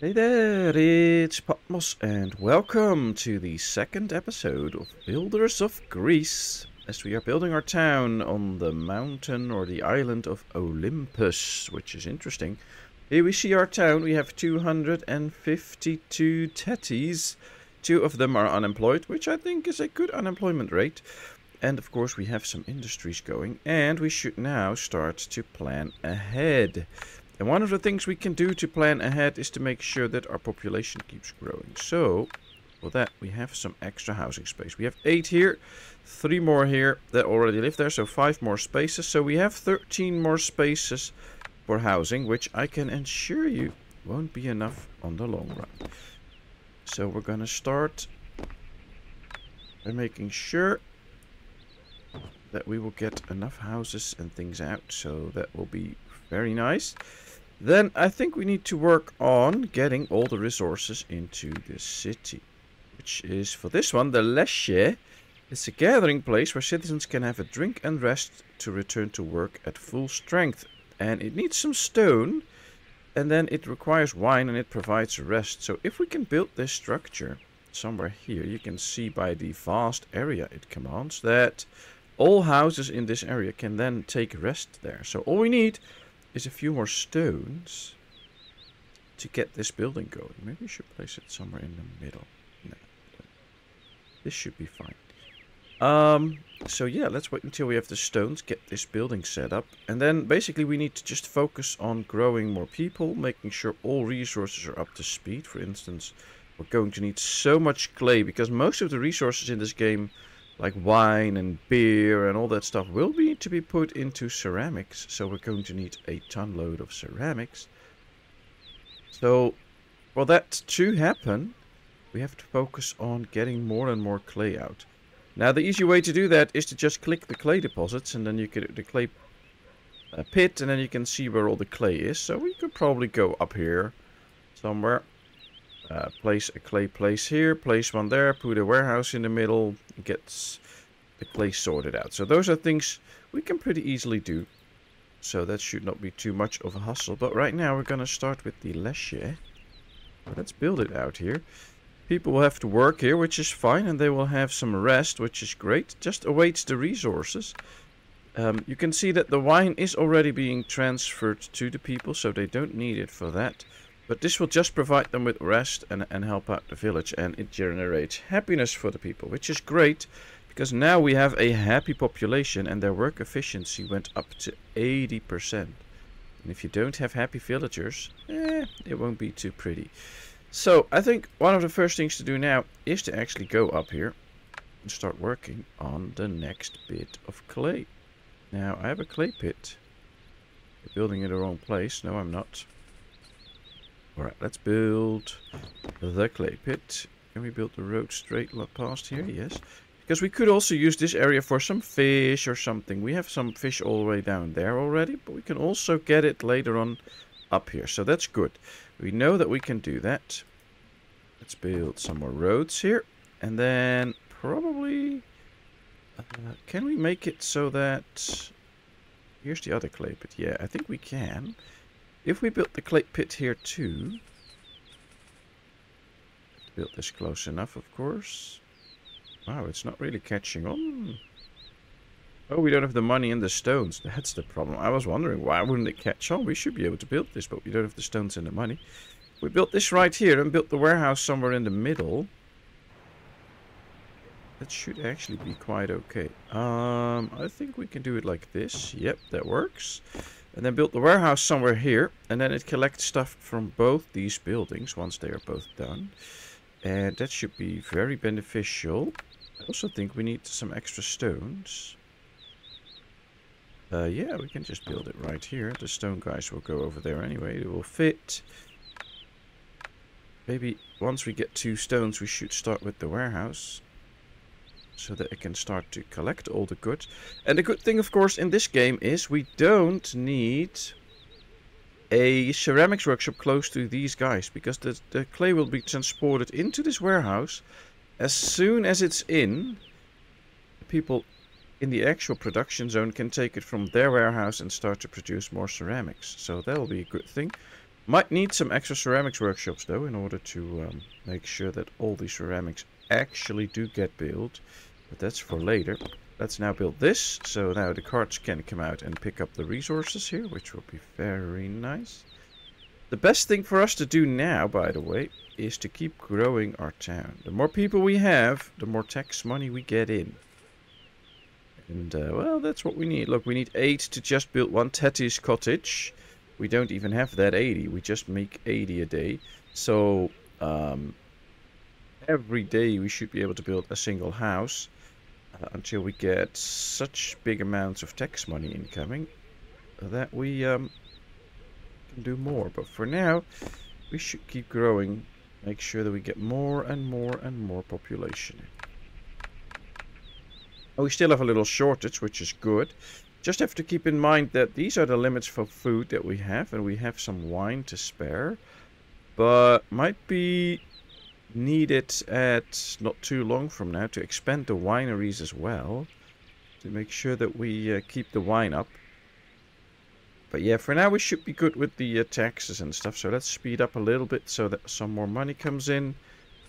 Hey there, it's Patmos and welcome to the second episode of Builders of Greece, as we are building our town on the mountain or the island of Olympus, which is interesting. Here we see our town. We have 252 tetties. 2 of them are unemployed, which I think is a good unemployment rate. And of course we have some industries going, and we should now start to plan ahead. And one of the things we can do to plan ahead is to make sure that our population keeps growing. So, for that, we have some extra housing space. We have 8 here, 3 more here that already live there, so 5 more spaces. So we have 13 more spaces for housing, which I can assure you won't be enough on the long run. So we're going to start by making sure that we will get enough houses and things out. So that will be very nice. Then I think we need to work on getting all the resources into the city, which is for this one the Lesje. It's a gathering place where citizens can have a drink and rest to return to work at full strength. And it needs some stone, and then it requires wine, and it provides rest. So if we can build this structure somewhere here, you can see by the vast area it commands that all houses in this area can then take rest there. So all we need is a few more stones to get this building going. Maybe we should place it somewhere in the middle. No, this should be fine. So yeah, let's wait until we have the stones, get this building set up, and then basically we need to just focus on growing more people, making sure all resources are up to speed. For instance, we're going to need so much clay because most of the resources in this game, like wine and beer and all that stuff, will need to be put into ceramics. So we're going to need a ton load of ceramics. So for that to happen, we have to focus on getting more and more clay out. Now the easy way to do that is to just click the clay deposits, and then you get the clay pit, and then you can see where all the clay is. So we could probably go up here somewhere. Place a clay place here, place one there, put a warehouse in the middle, gets the clay sorted out. So those are things we can pretty easily do. So that should not be too much of a hustle. But right now we're going to start with the Lesje. Let's build it out here. People will have to work here, which is fine, and they will have some rest, which is great. Just awaits the resources. You can see that the wine is already being transferred to the people, so they don't need it for that. But this will just provide them with rest and help out the village. And it generates happiness for the people, which is great. Because now we have a happy population and their work efficiency went up to 80%. And if you don't have happy villagers, it won't be too pretty. So I think one of the first things to do now is to actually go up here and start working on the next bit of clay. Now I have a clay pit. I'm building in the wrong place. No, I'm not. Alright, let's build the clay pit. Can we build the road straight past here? Yes. Because we could also use this area for some fish or something. We have some fish all the way down there already, but we can also get it later on up here. So that's good. We know that we can do that. Let's build some more roads here. And then probably... can we make it so that... Here's the other clay pit. Yeah, I think we can. If we built the clay pit here too, build this close enough, of course. Wow, it's not really catching on. Oh, we don't have the money and the stones. That's the problem. I was wondering, why wouldn't it catch on? We should be able to build this, but we don't have the stones and the money. We built this right here and built the warehouse somewhere in the middle. That should actually be quite okay. I think we can do it like this. Yep, that works. And then build the warehouse somewhere here. And then it collects stuff from both these buildings once they are both done. And that should be very beneficial. I also think we need some extra stones. Yeah, we can just build it right here. The stone guys will go over there anyway. It will fit. Maybe once we get 2 stones, we should start with the warehouse. So that it can start to collect all the goods. And the good thing, of course, in this game is we don't need a ceramics workshop close to these guys. Because the clay will be transported into this warehouse. As soon as it's in, the people in the actual production zone can take it from their warehouse and start to produce more ceramics. So that will be a good thing. Might need some extra ceramics workshops though, in order to make sure that all these ceramics actually do get built. But that's for later. Let's now build this, so now the carts can come out and pick up the resources here, which will be very nice. The best thing for us to do now, by the way, is to keep growing our town. The more people we have, the more tax money we get in. And, well, that's what we need. Look, we need 8 to just build one Tetty's cottage. We don't even have that 80. We just make 80 a day. So, every day we should be able to build a single house until we get such big amounts of tax money incoming that we can do more. But for now, we should keep growing. Make sure that we get more and more and more population in. We still have a little shortage, which is good. Just have to keep in mind that these are the limits for food that we have, and we have some wine to spare. But might be needed at not too long from now to expand the wineries as well, to make sure that we keep the wine up. But yeah, for now we should be good with the taxes and stuff. So let's speed up a little bit so that some more money comes in.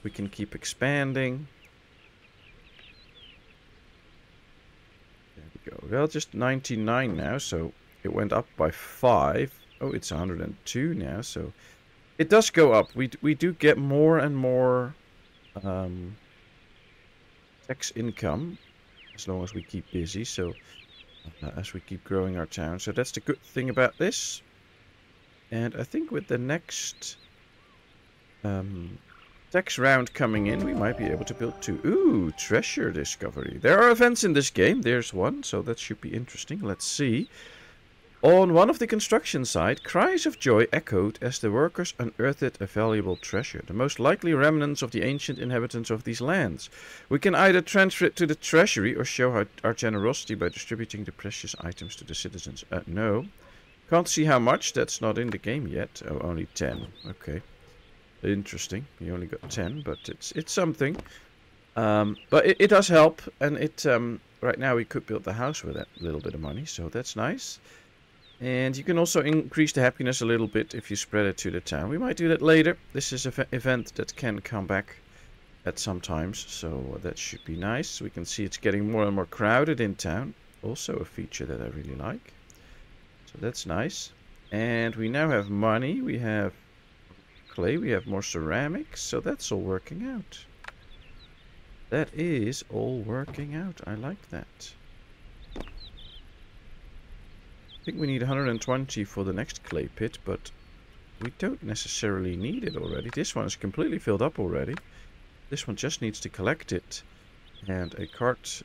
We can keep expanding. Go. Well, just 99 now, so it went up by 5. Oh, it's 102 now, so it does go up. We do get more and more tax income as long as we keep busy. So as we keep growing our town, so that's the good thing about this. And I think with the next tax round coming in, we might be able to build 2. Ooh, treasure discovery. There are events in this game. There's one, so that should be interesting. Let's see. On one of the construction site, cries of joy echoed as the workers unearthed a valuable treasure, the most likely remnants of the ancient inhabitants of these lands. We can either transfer it to the treasury or show our generosity by distributing the precious items to the citizens. No. Can't see how much. That's not in the game yet. Oh, only 10. Okay. Interesting. We only got 10, but it's something. But it does help, and right now we could build the house with that little bit of money, so that's nice. And you can also increase the happiness a little bit if you spread it to the town. We might do that later. This is an event that can come back at some times, so that should be nice. We can see it's getting more and more crowded in town. Also a feature that I really like. So that's nice. And we now have money. We have clay. We have more ceramics. So that's all working out. That is all working out. I like that. I think we need 120 for the next clay pit, but we don't necessarily need it already. This one is completely filled up already. This one just needs to collect it. And a cart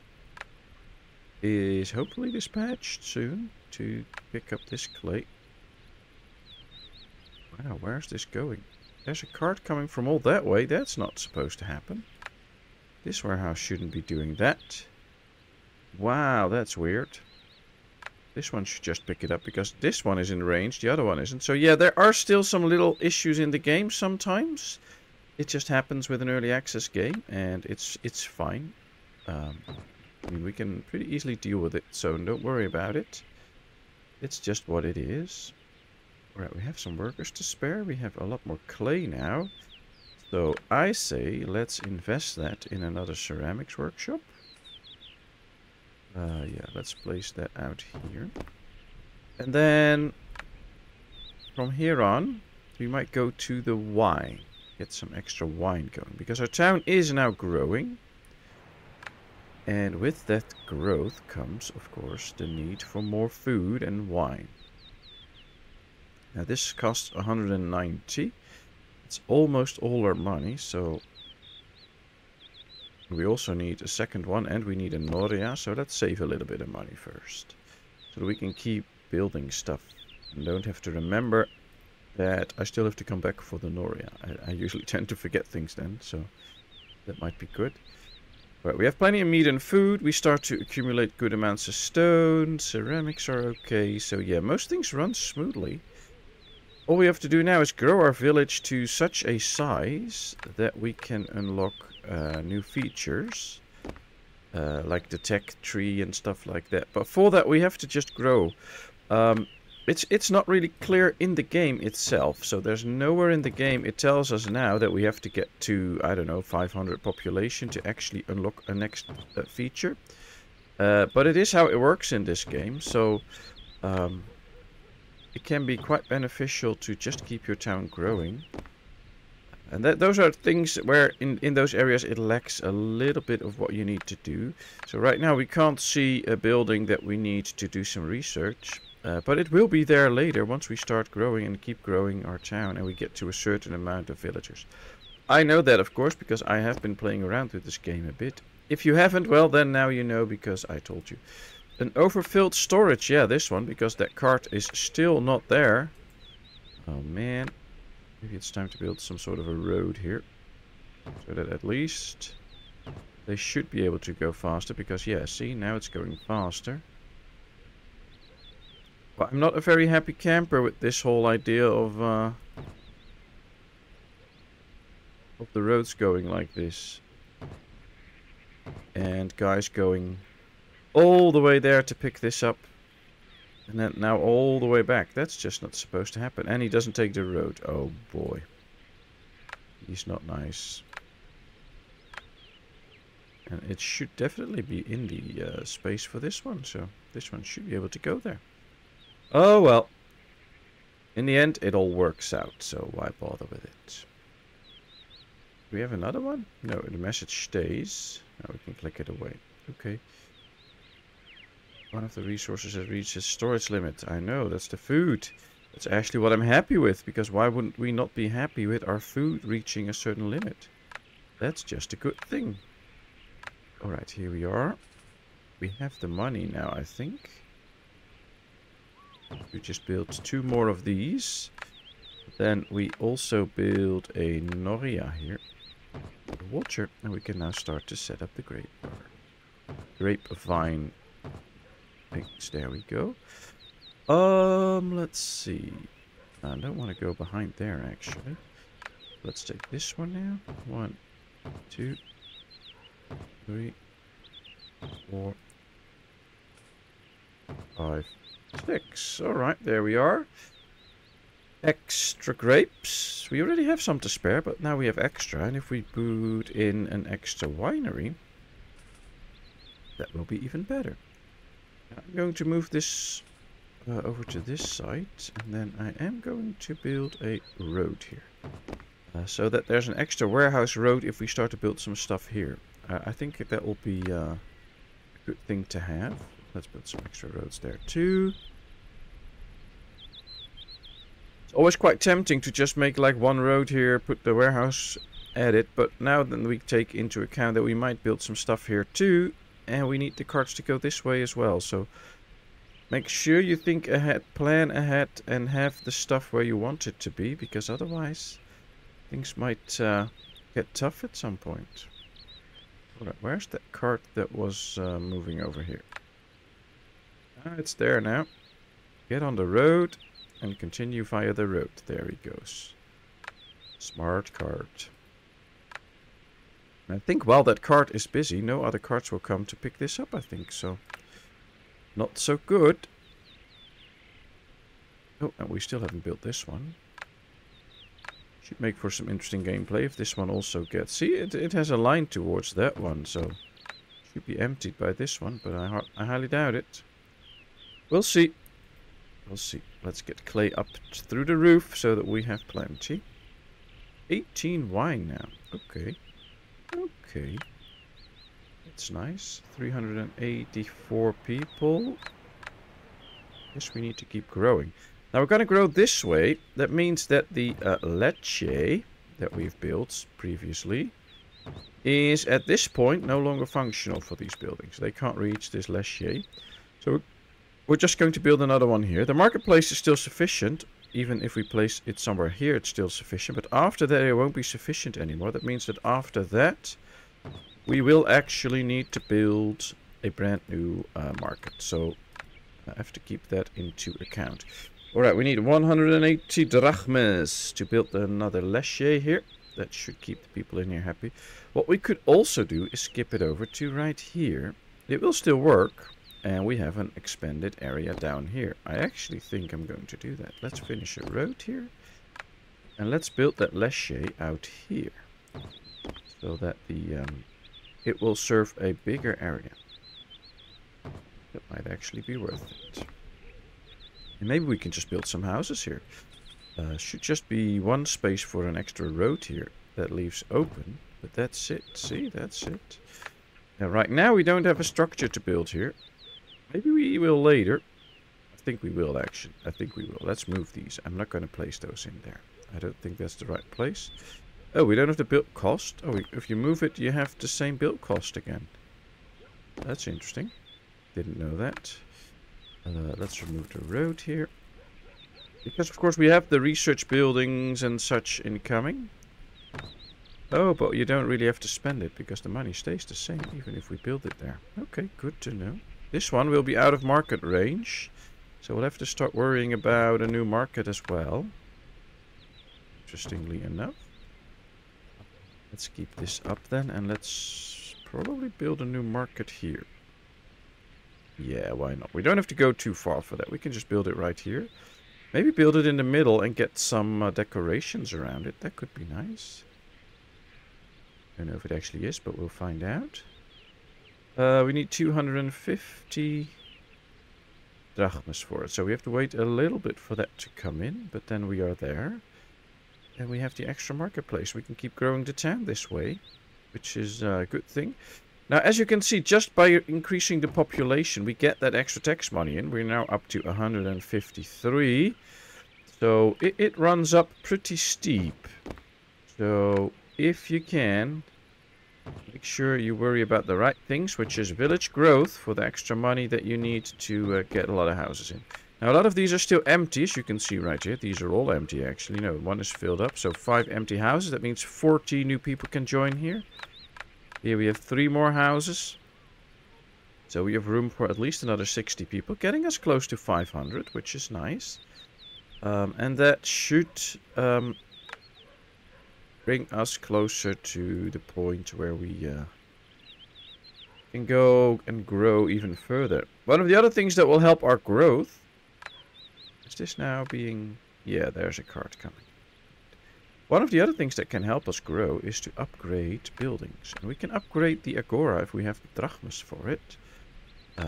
is hopefully dispatched soon to pick up this clay. Wow, where's this going? There's a cart coming from all that way. That's not supposed to happen. This warehouse shouldn't be doing that. Wow, that's weird. This one should just pick it up because this one is in range, the other one isn't. So yeah, there are still some little issues in the game sometimes. It just happens with an early access game, and it's fine. I mean, we can pretty easily deal with it, so don't worry about it. It's just what it is. Alright, we have some workers to spare. We have a lot more clay now. So I say let's invest that in another ceramics workshop. Yeah, let's place that out here. And then from here on, we might go to the wine. Get some extra wine going. Because our town is now growing. And with that growth comes, of course, the need for more food and wine. Now this costs 190. It's almost all our money, so we also need a second one, and we need a Noria, so let's save a little bit of money first. So that we can keep building stuff. And don't have to remember that I still have to come back for the Noria. I usually tend to forget things then, so that might be good. Right, we have plenty of meat and food. We start to accumulate good amounts of stone. Ceramics are okay. So yeah, most things run smoothly. All we have to do now is grow our village to such a size that we can unlock new features, like the tech tree and stuff like that. But for that we have to just grow. It's not really clear in the game itself. So there's nowhere in the game it tells us now that we have to get to, I don't know, 500 population to actually unlock a next feature. But it is how it works in this game. So it can be quite beneficial to just keep your town growing. And those are things where in those areas it lacks a little bit of what you need to do. So right now we can't see a building that we need to do some research. But it will be there later once we start growing and keep growing our town and we get to a certain amount of villagers. I know that, of course, because I have been playing around with this game a bit. If you haven't, well, then now you know because I told you. An overfilled storage, yeah, this one, because that cart is still not there. Oh, man. Maybe it's time to build some sort of a road here. So that at least they should be able to go faster. Because, yeah, see, now it's going faster. But I'm not a very happy camper with this whole idea of the roads going like this. And guys going all the way there to pick this up. And then now all the way back. That's just not supposed to happen. And he doesn't take the road. Oh boy. He's not nice. And it should definitely be in the space for this one. So this one should be able to go there. Oh well. In the end it all works out. So why bother with it? Do we have another one? No, the message stays. Now we can click it away. Okay. One of the resources has reached its storage limit. I know, that's the food. That's actually what I'm happy with, because why wouldn't we not be happy with our food reaching a certain limit? That's just a good thing. Alright, here we are. We have the money now, I think. We just built 2 more of these. Then we also build a Noria here. A watcher, and we can now start to set up the grapevine. There we go. Let's see. I don't want to go behind there, actually. Let's take this one now. 1, 2, 3, 4, 5, 6. Alright, there we are. Extra grapes. We already have some to spare, but now we have extra. And if we put in an extra winery, that will be even better. I'm going to move this over to this side, and then I am going to build a road here. So that there's an extra warehouse road if we start to build some stuff here. I think that will be a good thing to have. Let's build some extra roads there too. It's always quite tempting to just make like one road here, put the warehouse at it, but now then we take into account that we might build some stuff here too. And we need the carts to go this way as well. So make sure you think ahead, plan ahead, and have the stuff where you want it to be. Because otherwise, things might get tough at some point. Alright, where's that cart that was moving over here? Ah, it's there now. Get on the road and continue via the road. There he goes. Smart cart. I think while that cart is busy, no other carts will come to pick this up, I think. So, not so good. Oh, and we still haven't built this one. Should make for some interesting gameplay if this one also gets... See, it has a line towards that one, so... Should be emptied by this one, but I highly doubt it. We'll see. We'll see. Let's get clay up through the roof so that we have plenty. 18 wine now. Okay. Okay. That's nice. 384 people. Guess we need to keep growing. Now we're going to grow this way. That means that the leche that we've built previously is at this point no longer functional for these buildings. They can't reach this leche. So we're just going to build another one here. The marketplace is still sufficient. Even if we place it somewhere here, it's still sufficient. But after that, it won't be sufficient anymore. That means that after that, we will actually need to build a brand new market. So I have to keep that into account. Alright, we need 180 drachmas to build another leche here. That should keep the people in here happy. What we could also do is skip it over to right here. It will still work. And we have an expanded area down here. I actually think I'm going to do that. Let's finish a road here. And let's build that lache out here. So that it will serve a bigger area. That might actually be worth it. And maybe we can just build some houses here. Should just be one space for an extra road here that leaves open. But that's it. See, that's it. Now, right now we don't have a structure to build here. Maybe we will later. I think we will, actually. I think we will. Let's move these. I'm not going to place those in there. I don't think that's the right place. Oh, we don't have the build cost. Oh, if you move it, you have the same build cost again. That's interesting. Didn't know that. Let's remove the road here. Because, of course, we have the research buildings and such incoming. Oh, but you don't really have to spend it because the money stays the same even if we build it there. Okay, good to know. This one will be out of market range. So we'll have to start worrying about a new market as well. Interestingly enough. Let's keep this up then and let's probably build a new market here. Yeah, why not? We don't have to go too far for that. We can just build it right here. Maybe build it in the middle and get some decorations around it. That could be nice. I don't know if it actually is, but we'll find out. We need 250 drachmas for it. So we have to wait a little bit for that to come in. But then we are there. And we have the extra marketplace. We can keep growing the town this way. Which is a good thing. Now, as you can see, just by increasing the population, we get that extra tax money in. We're now up to 153. So it runs up pretty steep. So if you can, make sure you worry about the right things, which is village growth for the extra money that you need to get a lot of houses in. Now, a lot of these are still empty, as you can see right here. These are all empty, actually. No, one is filled up. So 5 empty houses. That means 40 new people can join here. Here we have 3 more houses. So we have room for at least another 60 people, getting us close to 500, which is nice. And that should bring us closer to the point where we can go and grow even further. One of the other things that will help our growth... Is this now being... Yeah, there's a card coming. One of the other things that can help us grow is to upgrade buildings. And we can upgrade the Agora if we have the drachmas for it.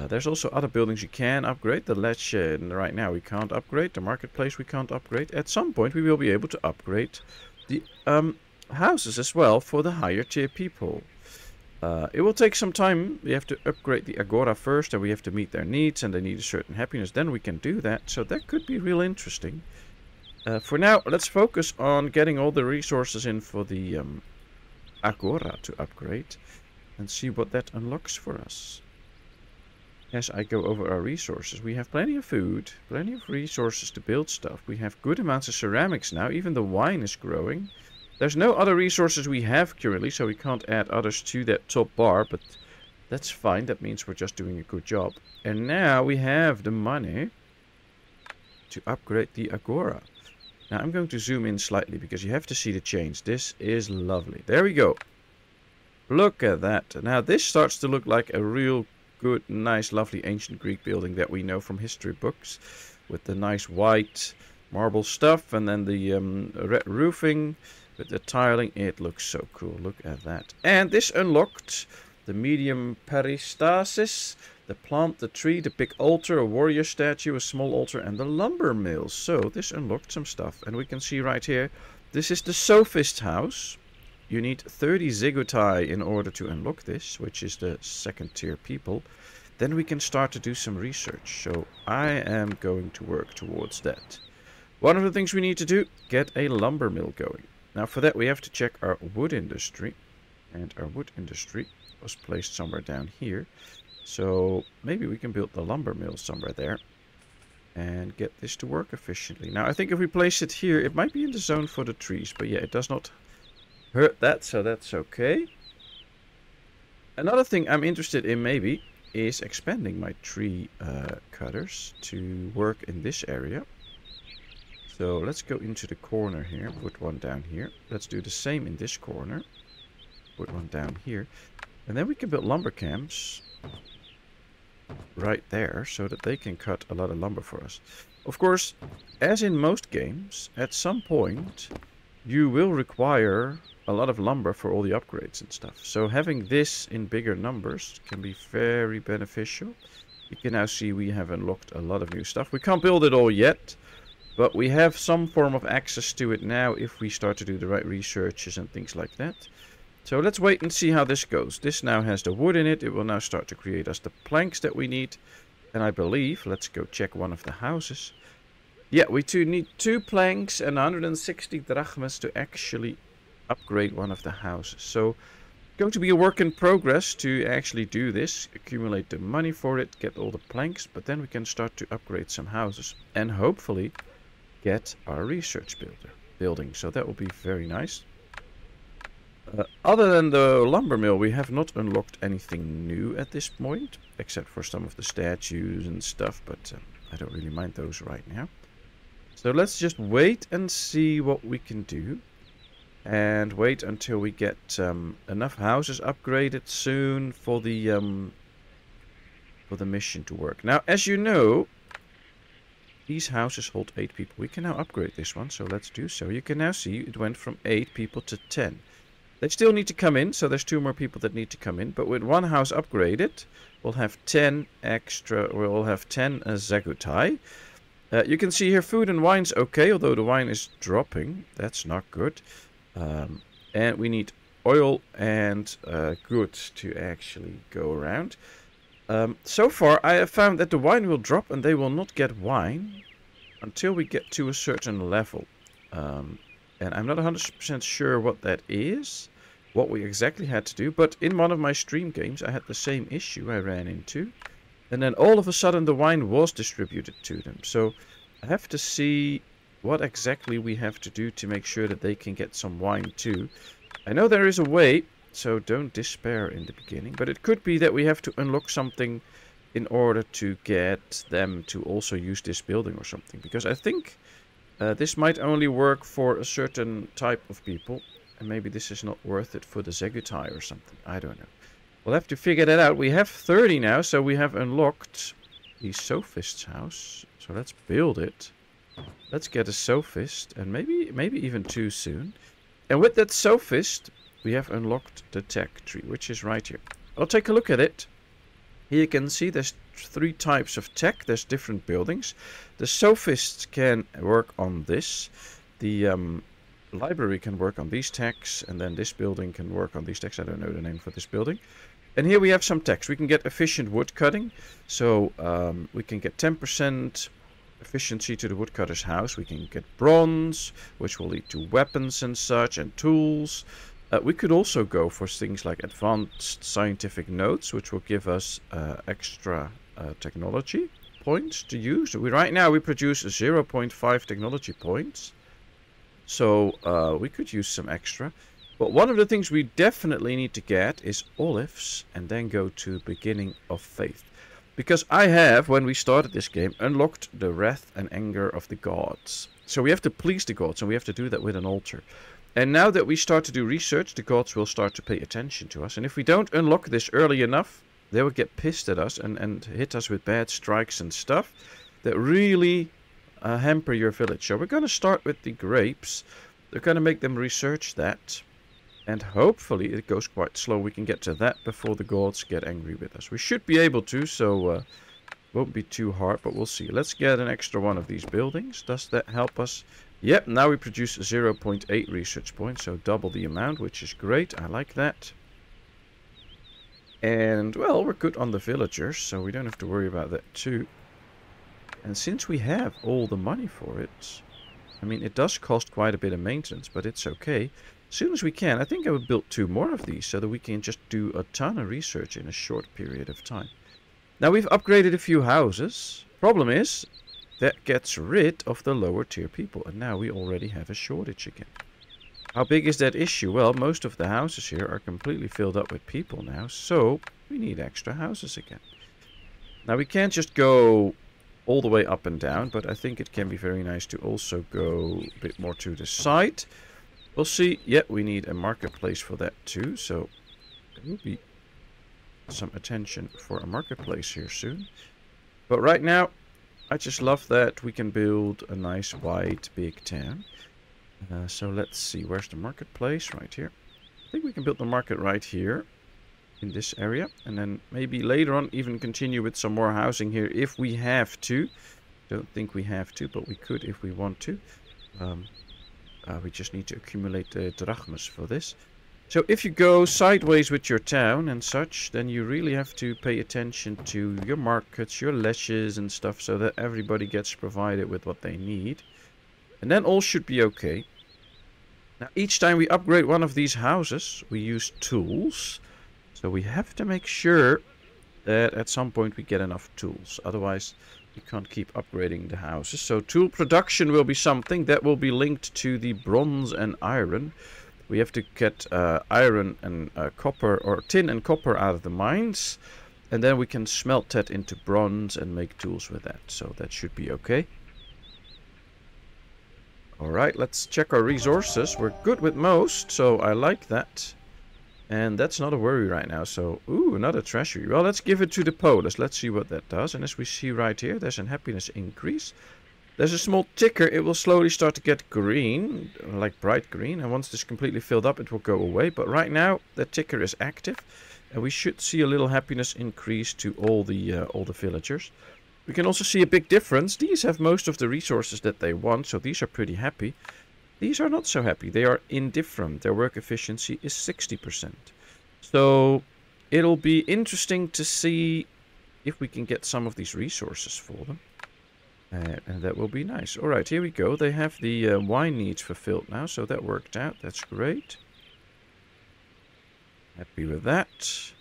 There's also other buildings you can upgrade. The ledge right now we can't upgrade. The marketplace we can't upgrade. At some point we will be able to upgrade the houses as well for the higher tier people. It will take some time. We have to upgrade the Agora first and we have to meet their needs and they need a certain happiness. Then we can do that. So that could be real interesting. For now, let's focus on getting all the resources in for the Agora to upgrade and see what that unlocks for us. As I go over our resources, we have plenty of food, plenty of resources to build stuff. We have good amounts of ceramics now, even the wine is growing. There's no other resources we have currently, so we can't add others to that top bar, but that's fine. That means we're just doing a good job. And now we have the money to upgrade the Agora. Now I'm going to zoom in slightly because you have to see the change. This is lovely. There we go. Look at that. Now this starts to look like a real good, nice, lovely ancient Greek building that we know from history books. With the nice white marble stuff and then the red roofing. With the tiling, it looks so cool. Look at that. And this unlocked the medium peristasis, the plant, the tree, the big altar, a warrior statue, a small altar, and the lumber mill. So this unlocked some stuff. And we can see right here, this is the sophist house. You need 30 zigotai in order to unlock this, which is the second tier people. Then we can start to do some research. So I am going to work towards that. One of the things we need to do, get a lumber mill going. Now for that we have to check our wood industry. And our wood industry was placed somewhere down here. So maybe we can build the lumber mill somewhere there. And get this to work efficiently. Now I think if we place it here, it might be in the zone for the trees. But yeah, it does not hurt that, so that's okay. Another thing I'm interested in maybe is expanding my tree cutters to work in this area. So let's go into the corner here, put one down here. Let's do the same in this corner. Put one down here. And then we can build lumber camps right there so that they can cut a lot of lumber for us. Of course, as in most games, at some point you will require a lot of lumber for all the upgrades and stuff. So having this in bigger numbers can be very beneficial. You can now see we have unlocked a lot of new stuff. We can't build it all yet, but we have some form of access to it now if we start to do the right researches and things like that. So let's wait and see how this goes. This now has the wood in it. It will now start to create us the planks that we need. And I believe, let's go check one of the houses. Yeah, we need 2 planks and 160 drachmas to actually upgrade one of the houses. So going to be a work in progress to actually do this, accumulate the money for it, get all the planks, but then we can start to upgrade some houses and hopefully get our research building. So that will be very nice. Other than the lumber mill, we have not unlocked anything new at this point, except for some of the statues and stuff, but I don't really mind those right now. So let's just wait and see what we can do. And wait until we get enough houses upgraded soon for the mission to work. Now, as you know, these houses hold 8 people. We can now upgrade this one, so let's do so. You can now see it went from 8 people to 10. They still need to come in, so there's 2 more people that need to come in. But with one house upgraded, we'll have 10 extra, we'll have 10 zagutai. You can see here food and wine's okay, although the wine is dropping. That's not good. And we need oil and goods to actually go around. So far, I have found that the wine will drop and they will not get wine until we get to a certain level. And I'm not 100% sure what that is, what we exactly had to do. But in one of my stream games, I had the same issue I ran into. And then all of a sudden, the wine was distributed to them. So I have to see what exactly we have to do to make sure that they can get some wine too. I know there is a way, so don't despair in the beginning. But it could be that we have to unlock something in order to get them to also use this building or something. Because I think this might only work for a certain type of people. And maybe this is not worth it for the Zegutai or something. I don't know. We'll have to figure that out. We have 30 now, so we have unlocked the Sophist's house. So let's build it. Let's get a Sophist, and maybe even 2 soon. And with that Sophist, we have unlocked the tech tree, which is right here. I'll take a look at it. Here you can see there's 3 types of tech. There's different buildings. The Sophists can work on this. The library can work on these techs, and then this building can work on these techs. I don't know the name for this building. And here we have some techs. We can get efficient wood cutting. So we can get 10% efficiency to the woodcutter's house. We can get bronze, which will lead to weapons and such, and tools. We could also go for things like advanced scientific notes, which will give us extra technology points to use. Right now we produce 0.5 technology points. So we could use some extra. But one of the things we definitely need to get is olives and then go to beginning of faith. Because I have, when we started this game, unlocked the wrath and anger of the gods. So we have to please the gods, and we have to do that with an altar. And now that we start to do research, the gods will start to pay attention to us. And if we don't unlock this early enough, they will get pissed at us and hit us with bad strikes and stuff that really hamper your village. So we're going to start with the grapes. They're going to make them research that. And hopefully it goes quite slow. We can get to that before the gods get angry with us. We should be able to, so won't be too hard, but we'll see. Let's get an extra one of these buildings. Does that help us? Yep, now we produce 0.8 research points, so double the amount, which is great. I like that. And, well, we're good on the villagers, so we don't have to worry about that too. And since we have all the money for it, I mean, it does cost quite a bit of maintenance, but it's okay. As soon as we can, I think I would build 2 more of these so that we can just do a ton of research in a short period of time. Now we've upgraded a few houses. Problem is, that gets rid of the lower tier people, and now we already have a shortage again. How big is that issue? Well, most of the houses here are completely filled up with people now, so we need extra houses again. Now we can't just go all the way up and down, but I think it can be very nice to also go a bit more to the side. We'll see. Yeah, we need a marketplace for that too, so it will be some attention for a marketplace here soon. But right now, I just love that we can build a nice, wide, big town. So let's see, where's the marketplace? Right here. I think we can build the market right here in this area. And then maybe later on even continue with some more housing here if we have to. Don't think we have to, but we could if we want to. We just need to accumulate the drachmas for this. So if you go sideways with your town and such, then you really have to pay attention to your markets, your leashes and stuff, so that everybody gets provided with what they need. And then all should be okay. Now, each time we upgrade one of these houses, we use tools. So we have to make sure that at some point we get enough tools. Otherwise, we can't keep upgrading the houses. So tool production will be something that will be linked to the bronze and iron. We have to get iron and copper, or tin and copper out of the mines. And then we can smelt that into bronze and make tools with that. So that should be okay. Alright, let's check our resources. We're good with most, so I like that. And that's not a worry right now. So, ooh, another treasury. Well, let's give it to the Polis. Let's see what that does. And as we see right here, there's a happiness increase. There's a small ticker. It will slowly start to get green, like bright green. And once this is completely filled up, it will go away. But right now, the ticker is active. And we should see a little happiness increase to all the villagers. We can also see a big difference. These have most of the resources that they want, so these are pretty happy. These are not so happy. They are indifferent. Their work efficiency is 60%. So it'll be interesting to see if we can get some of these resources for them. And that will be nice. Alright, here we go. They have the wine needs fulfilled now, so that worked out. That's great. Happy with that.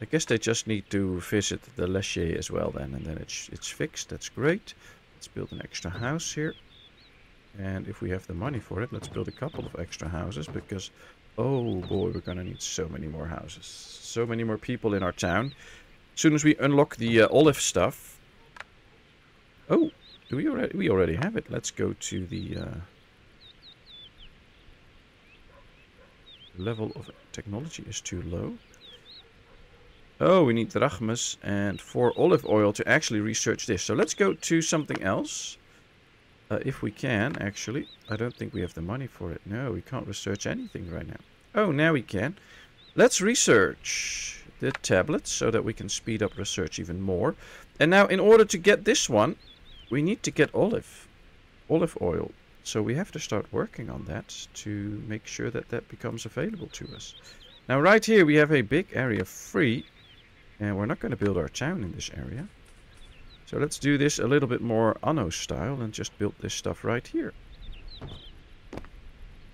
I guess they just need to visit the Lecher as well then, and then it's fixed. That's great. Let's build an extra house here. And if we have the money for it, let's build a couple of extra houses, because, oh boy, we're gonna need so many more houses. So many more people in our town. As soon as we unlock the olive stuff. Oh, do we already have it? Let's go to the level of technology is too low. Oh, we need drachmas and 4 olive oil to actually research this. So let's go to something else. If we can, actually. I don't think we have the money for it. No, we can't research anything right now. Oh, now we can. Let's research the tablets so that we can speed up research even more. And now, in order to get this one, we need to get olive oil. So we have to start working on that to make sure that that becomes available to us. Now, right here, we have a big area free. And we're not going to build our town in this area. So let's do this a little bit more Anno style and just build this stuff right here.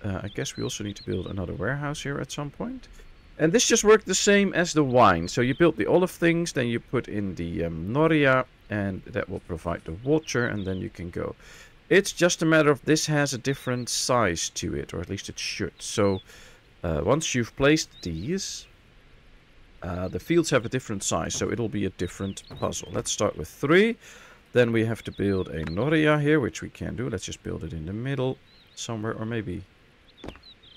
I guess we also need to build another warehouse here at some point. And this just worked the same as the wine. So you build the olive things, then you put in the noria, and that will provide the water, and then you can go. It's just a matter of this has a different size to it, or at least it should. So once you've placed these... the fields have a different size, so it'll be a different puzzle. Let's start with 3. Then we have to build a noria here, which we can do. Let's just build it in the middle somewhere, or maybe...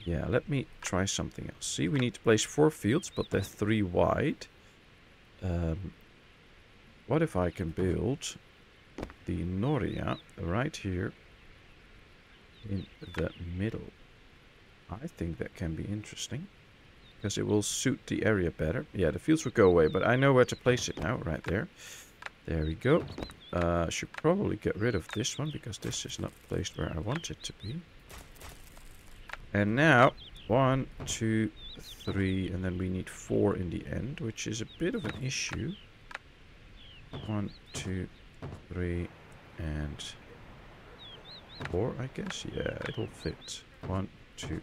Yeah, let me try something else. See, we need to place 4 fields, but they're 3 wide. What if I can build the noria right here in the middle? I think that can be interesting. Because it will suit the area better. Yeah, the fields will go away, but I know where to place it now, right there. There we go. Should probably get rid of this one, because this is not placed where I want it to be. And now, 1, 2, 3, and then we need 4 in the end, which is a bit of an issue. 1, 2, 3, and 4, I guess. Yeah, it'll fit. 1, 2,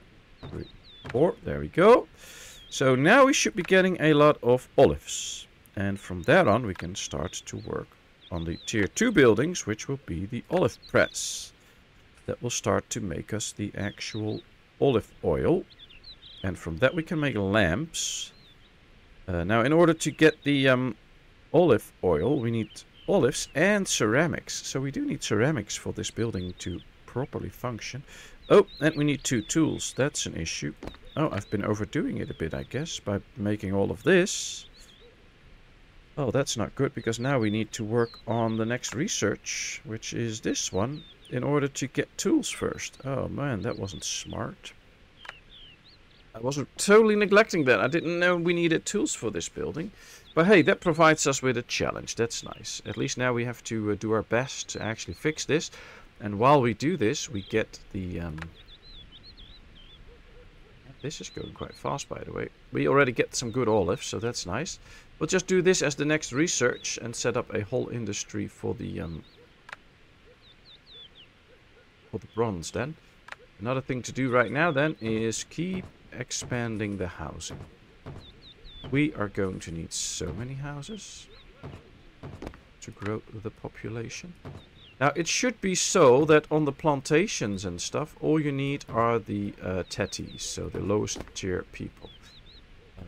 3, 4. There we go. So now we should be getting a lot of olives. And from there on we can start to work on the tier 2 buildings, which will be the olive press. That will start to make us the actual olive oil. And from that we can make lamps. Now in order to get the olive oil, we need olives and ceramics. So we do need ceramics for this building to properly function. Oh, and we need 2 tools. That's an issue. Oh, I've been overdoing it a bit, I guess, by making all of this. Oh, that's not good, because now we need to work on the next research, which is this one, in order to get tools first. Oh man, that wasn't smart. I was totally neglecting that. I didn't know we needed tools for this building. But hey, that provides us with a challenge. That's nice. At least now we have to do our best to actually fix this. And while we do this, we get the... This is going quite fast, by the way. We already get some good olives, so that's nice. We'll just do this as the next research and set up a whole industry for the bronze then. Another thing to do right now then is keep expanding the housing. We are going to need so many houses to grow the population. Now, it should be so that on the plantations and stuff, all you need are the tetties, so the lowest tier people.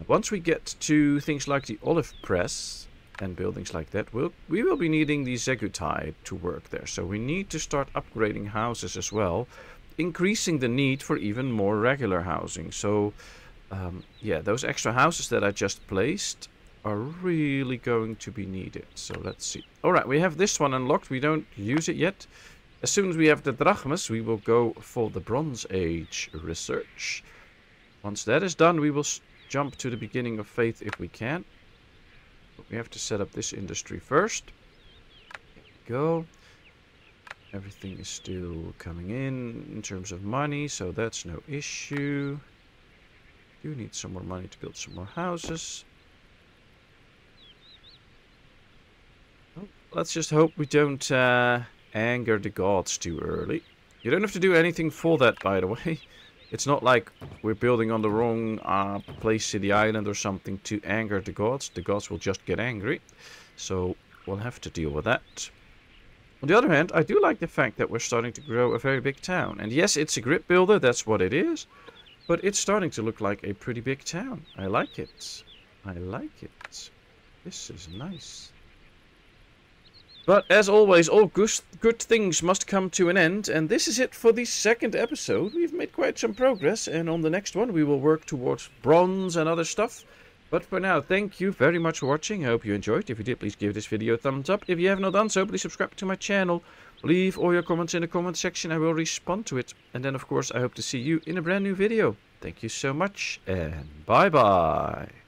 Once we get to things like the olive press and buildings like that, we will be needing the zegutai to work there. So we need to start upgrading houses as well, increasing the need for even more regular housing. So, yeah, those extra houses that I just placed are really going to be needed. So let's see. Alright, we have this one unlocked. We don't use it yet. As soon as we have the drachmas, we will go for the Bronze Age research. Once that is done, we will jump to the beginning of faith if we can. But we have to set up this industry first. There we go. Everything is still coming in terms of money, so that's no issue. Do need some more money to build some more houses. Oh, let's just hope we don't anger the gods too early. You don't have to do anything for that, by the way. It's not like we're building on the wrong place in the island or something to anger the gods. The gods will just get angry. So we'll have to deal with that. On the other hand, I do like the fact that we're starting to grow a very big town. And yes, it's a grid builder, that's what it is. But it's starting to look like a pretty big town. I like it. I like it. This is nice. But as always, all good things must come to an end. And this is it for the second episode. We've made quite some progress. And on the next one, we will work towards bronze and other stuff. But for now, thank you very much for watching. I hope you enjoyed. If you did, please give this video a thumbs up. If you have not done so, please subscribe to my channel. Leave all your comments in the comment section. I will respond to it. And then, of course, I hope to see you in a brand new video. Thank you so much, and bye-bye.